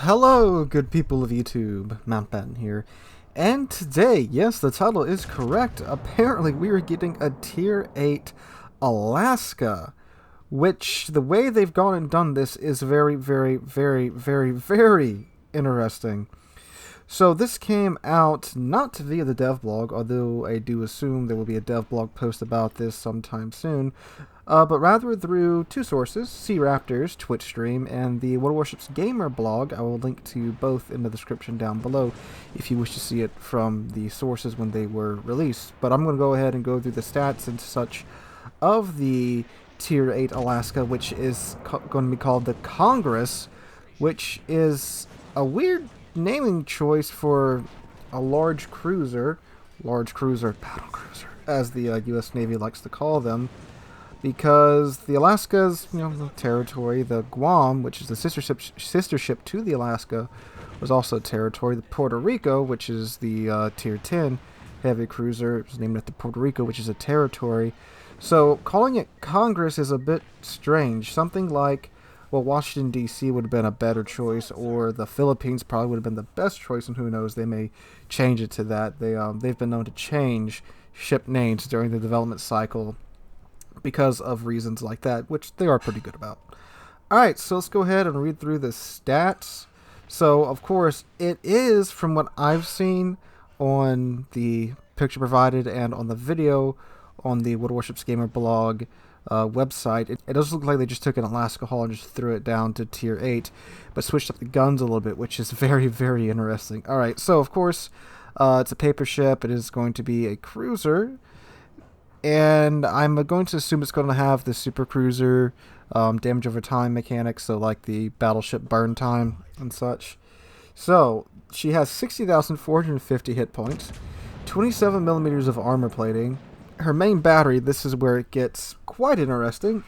Hello, good people of YouTube. Mountbatten here. And today, yes, the title is correct. Apparently, we are getting a Tier 8 Alaska, which the way they've gone and done this is very, very, very, very, very interesting. So this came out not via the dev blog, although I do assume there will be a dev blog post about this sometime soon, but rather through two sources, Sea Raptor's Twitch stream and the Warships Gamer blog. I will link to both in the description down below if you wish to see it from the sources when they were released. But I'm going to go ahead and go through the stats and such of the Tier 8 Alaska, which is going to be called the Congress, which is a weird naming choice for a large cruiser, battle cruiser, as the U.S. Navy likes to call them, because the Alaska's territory, the Guam, which is the sister ship to the Alaska, was also territory. The Puerto Rico, which is the Tier 10 heavy cruiser, is named after Puerto Rico, which is a territory. So calling it Congress is a bit strange. Something like, well, Washington, D.C. would have been a better choice, or the Philippines probably would have been the best choice, and who knows, they may change it to that. They've been known to change ship names during the development cycle because of reasons like that, which they are pretty good about. Alright, so let's go ahead and read through the stats. So, of course, it is, from what I've seen on the picture provided and on the video on the Warships Gamer blog website, it does look like they just took an Alaska hull and just threw it down to Tier 8, but switched up the guns a little bit, which is very, very interesting. Alright, so of course, it's a paper ship. It is going to be a cruiser, and I'm going to assume it's going to have the Supercruiser damage over time mechanics, so like the battleship burn time and such. So, she has 60,450 hit points, 27 millimeters of armor plating. Her main battery, this is where it gets quite interesting.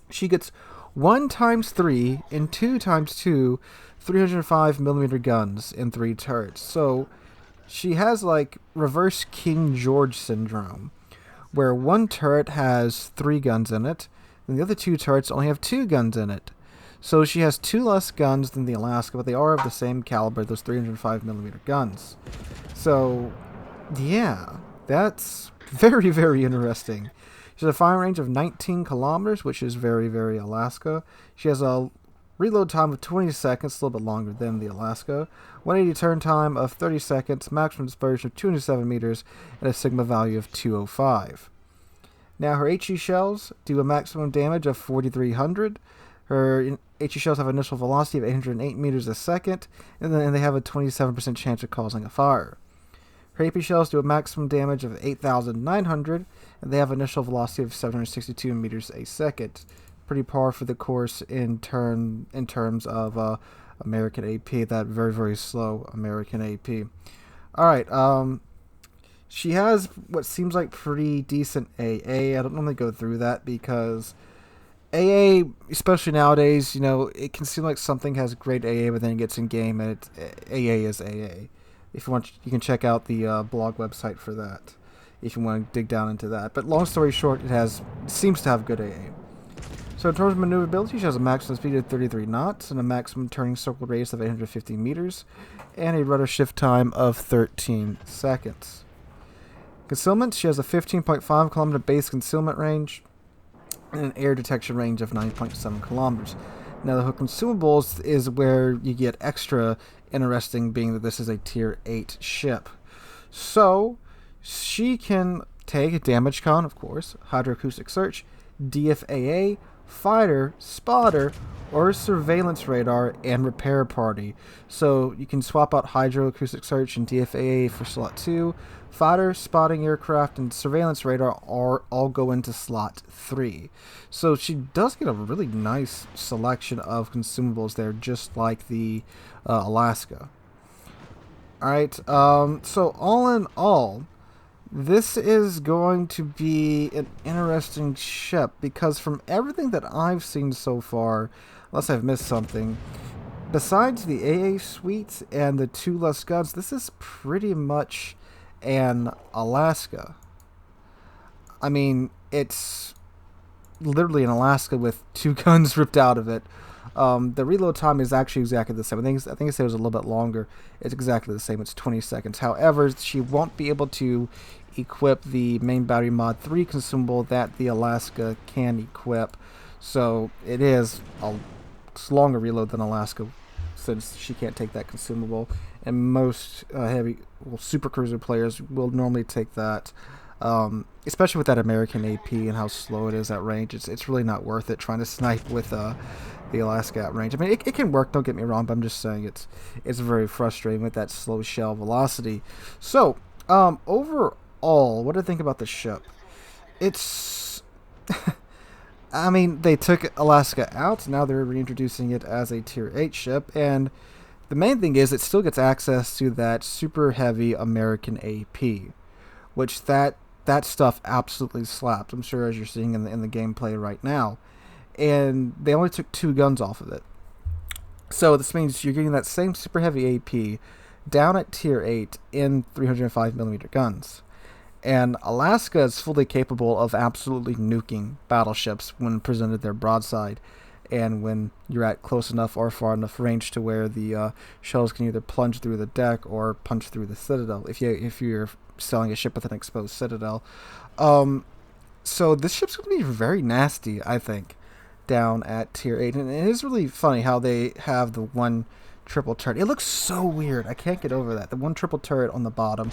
She gets 1x3 and 2x2 305mm guns and 3 turrets. So she has like reverse King George syndrome, where one turret has 3 guns in it, and the other 2 turrets only have 2 guns in it. So she has 2 less guns than the Alaska, but they are of the same caliber, those 305mm guns. So, yeah, that's very, very interesting. She has a firing range of 19 kilometers, which is very, very Alaska. She has a reload time of 20 seconds, a little bit longer than the Alaska. 180 turn time of 30 seconds, maximum dispersion of 207 meters, and a sigma value of 205. Now, her HE shells do a maximum damage of 4,300. Her HE shells have an initial velocity of 808 meters a second, and then they have a 27% chance of causing a fire. Her AP shells do a maximum damage of 8,900, and they have an initial velocity of 762 meters a second. Pretty par for the course in terms of American AP, that very, very slow American AP. Alright, she has what seems like pretty decent AA. I don't normally go through that because AA, especially nowadays, it can seem like something has great AA, but then it gets in game and AA is AA. If you want, you can check out the blog website for that, if you want to dig down into that. But long story short, it seems to have good AA. So in terms of maneuverability, she has a maximum speed of 33 knots and a maximum turning circle radius of 850 meters, and a rudder shift time of 13 seconds. Concealment, she has a 15.5 kilometer base concealment range and an air detection range of 9.7 kilometers. Now, the consumables is where you get extra interesting, being that this is a Tier 8 ship. So, she can take damage con, of course, hydroacoustic search, DFAA, fighter, spotter, or surveillance radar, and repair party. So, you can swap out hydroacoustic search and DFAA for slot 2. Fighter, spotting aircraft, and surveillance radar all go into slot 3. So she does get a really nice selection of consumables there, just like the Alaska. Alright, so all in all, this is going to be an interesting ship, because from everything that I've seen so far, unless I've missed something, besides the AA suite and the 2 less guns, this is pretty much an Alaska. I mean, it's literally an Alaska with 2 guns ripped out of it. The reload time is actually exactly the same. I think it said it was a little bit longer. It's exactly the same. It's 20 seconds. However, she won't be able to equip the main battery mod 3 consumable that the Alaska can equip. So it is a longer reload than Alaska, since she can't take that consumable. And most supercruiser players will normally take that. Especially with that American AP and how slow it is at range, it's really not worth it trying to snipe with the Alaska at range. I mean, it can work, don't get me wrong, but I'm just saying it's very frustrating with that slow shell velocity. So, overall, what do I think about the ship? It's... I mean, they took Alaska out, now they're reintroducing it as a Tier 8 ship, and the main thing is it still gets access to that super heavy American AP, which that stuff absolutely slaps. I'm sure, as you're seeing in the gameplay right now. And they only took 2 guns off of it. So this means you're getting that same super heavy AP down at Tier 8 in 305mm guns. And Alaska is fully capable of absolutely nuking battleships when presented their broadside, and when you're at close enough or far enough range to where the shells can either plunge through the deck or punch through the citadel, if you're selling a ship with an exposed citadel. So this ship's going to be very nasty, I think, down at Tier 8. And it is really funny how they have the one triple turret. It looks so weird. I can't get over that. The one triple turret on the bottom,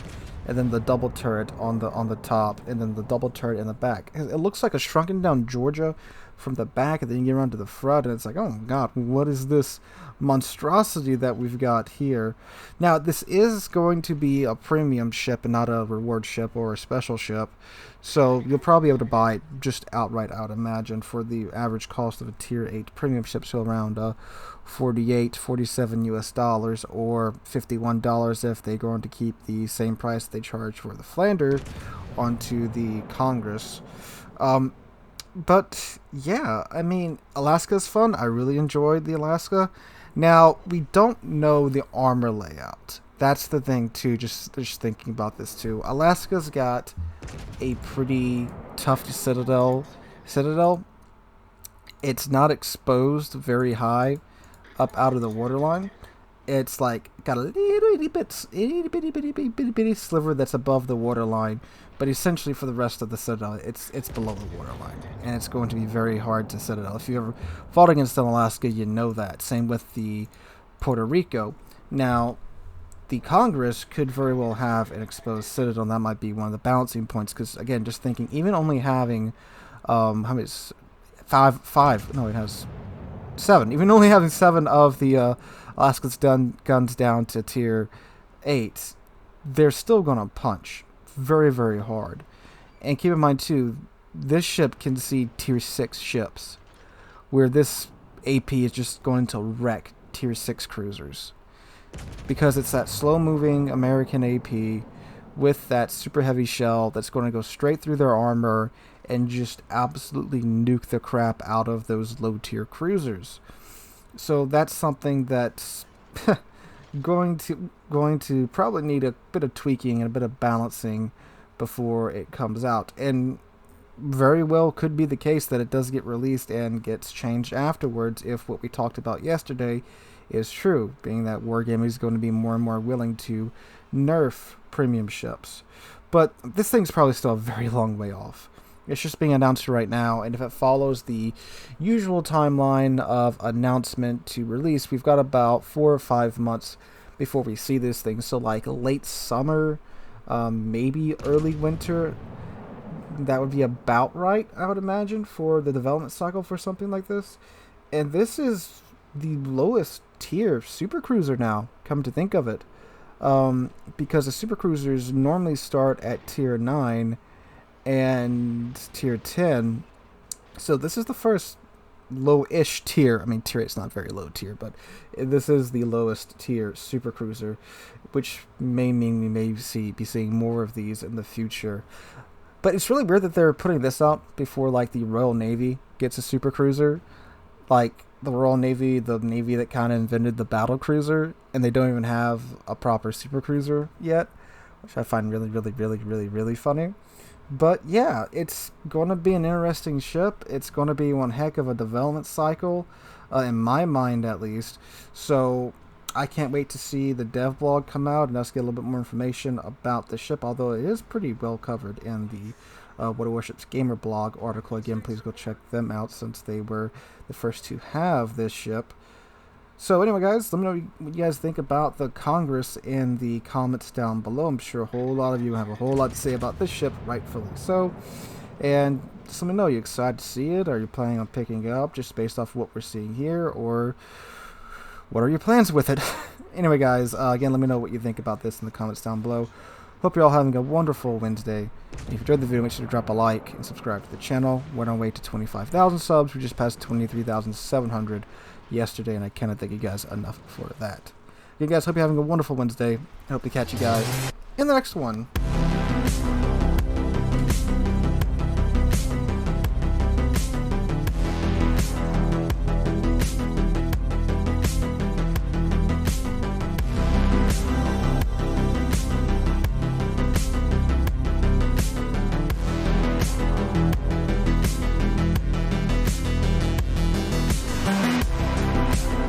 and then the double turret on the top, and then the double turret in the back. It looks like a shrunken down Georgia from the back, and then you get around to the front, and it's like, oh my god, what is this monstrosity that we've got here? Now, this is going to be a premium ship and not a reward ship or a special ship, so you'll probably be able to buy it just outright, I would imagine, for the average cost of a Tier 8 premium ship, so around $47 US, or $51 if they're going to keep the same price they charge for the Flander onto the Congress. But yeah, I mean, Alaska's fun. I really enjoyed the Alaska. Now, we don't know the armor layout. That's the thing too, just thinking about this too. Alaska's got a pretty tough citadel. It's not exposed very high up out of the waterline. It's like got a little bitty sliver that's above the waterline, but essentially for the rest of the citadel, it's below the waterline, and it's going to be very hard to citadel. If you ever fought against Alaska, you know that. Same with the Puerto Rico. Now, the Congress could very well have an exposed citadel, and that might be one of the balancing points, because again, just thinking, even only having how many? Five? No, it has 7. Even only having 7 of the Alaska's guns down to Tier 8, they're still going to punch very, very hard. And keep in mind, too, this ship can see Tier 6 ships, where this AP is just going to wreck Tier 6 cruisers. Because it's that slow-moving American AP with that super heavy shell that's going to go straight through their armor and just absolutely nuke the crap out of those low-tier cruisers. So that's something that's going to probably need a bit of tweaking and a bit of balancing before it comes out. And very well could be the case that it does get released and gets changed afterwards if what we talked about yesterday is true, being that Wargaming is going to be more and more willing to nerf premium ships. But this thing's probably still a very long way off. It's just being announced right now, and if it follows the usual timeline of announcement to release, we've got about 4 or 5 months before we see this thing. So like late summer, maybe early winter, that would be about right, I would imagine, for the development cycle for something like this. And this is the lowest tier supercruiser now, come to think of it, because the supercruisers normally start at Tier 9 and Tier 10. So this is the first low-ish tier. I mean, Tier 8 is not very low tier, but this is the lowest tier supercruiser, which may mean we may be seeing more of these in the future. But it's really weird that they're putting this out before, like, the Royal Navy gets a supercruiser. Like, the Royal Navy, the Navy that kind of invented the battle cruiser, and they don't even have a proper supercruiser yet, which I find really, really, really, really, really funny. But yeah, it's going to be an interesting ship. It's going to be one heck of a development cycle, in my mind at least. So I can't wait to see the dev blog come out and us get a little bit more information about the ship, although it is pretty well covered in the What Are Warships Gamer blog article. Again, please go check them out since they were the first to have this ship. So anyway, guys, let me know what you guys think about the Congress in the comments down below. I'm sure a whole lot of you have a whole lot to say about this ship, rightfully so. And just let me know, are you excited to see it? Are you planning on picking it up just based off what we're seeing here? Or what are your plans with it? Anyway, guys, again, let me know what you think about this in the comments down below. Hope you're all having a wonderful Wednesday. If you enjoyed the video, make sure to drop a like and subscribe to the channel. We're on our way to 25,000 subs. We just passed 23,700 yesterday, and I cannot thank you guys enough for that. Again, guys, hope you're having a wonderful Wednesday. I hope to catch you guys in the next one.